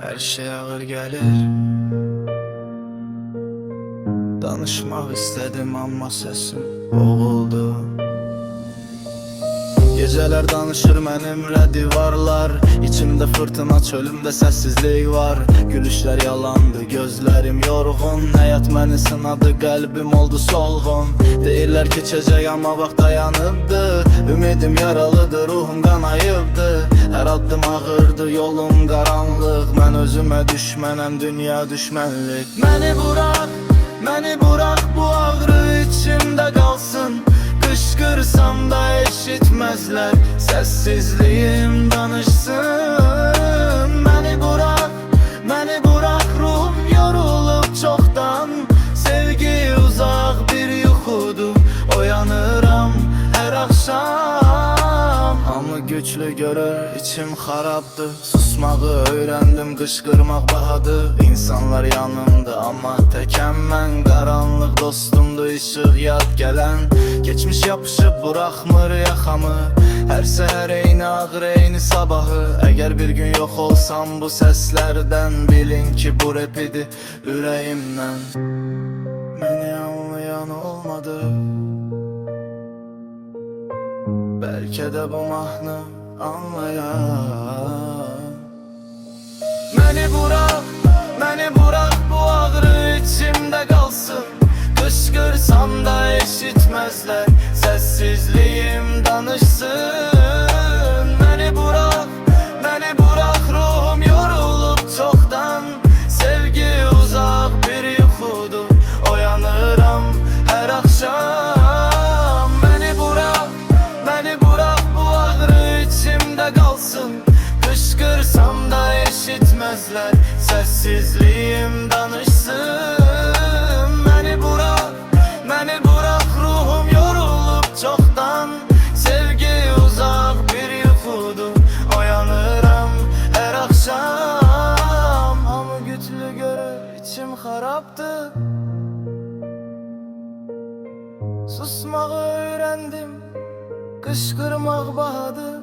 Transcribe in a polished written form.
Her şey ağır gelir. Danışmak istedim ama sesim boğuldu. Geceler danışır mənimlə divarlar, İçimdə fırtına, çölümdə səssizlik var. Gülüşlər yalandı, gözlərim yorğun. Həyat məni sınadı, qəlbim oldu solğun. Deyirlər keçəcək amma vaxt dayanıbdı. Ümidim yaralıdır, ruhum qanayıbdı. Hər addım ağırdı, yolum qaranlıq. Mən özümə düşmənəm, dünya düşmənlik. Məni burax, bu ağrı içimdə qalsın. Qışqırsam da eşitməzlər, səssizliyim danışsın. Məni burax, ruhum yorulub çoxdan. Sevgi uzaq bir yuxudur, oyanıram hər axşam. Hamı güclü görür, içim xarabdır. Susmağı öyrəndim, qışqırmaq bahadır. İnsanlar yanımda amma təkəm mən. Qaranlıq dostumdu, işıq yad gələn. Geçmiş yapışıb buraxmır yaxamı. Hər səhər eyni ağır, eyni sabahı. Əgər bir gün yox olsam bu səslərdən, bilin ki bu rap idi ürəyimdən. Məni anlayan olmadı. Bəlkə də bu mahnı anlayan. Məni burax, bu ağrı içimdə qalsın. Qışqırsam da eşitməzlər, səssizliyim danışsın. Məni burax, ruhum yorulub çoxdan. Sevgi uzaq bir yuxudur, oyanıram hər axşam. Məni burax, bu ağrı içimdə qalsın. Qışqırsam da eşitməzlər, səssizliyim danışsın. Məni burax, ruhum yorulub çoxdan. Sevgi uzaq bir yuxudur, oyanıram hər axşam. Hamı güclü görür, içim xarabdır. Susmağı öyrəndim, qışqırmaq bahadır.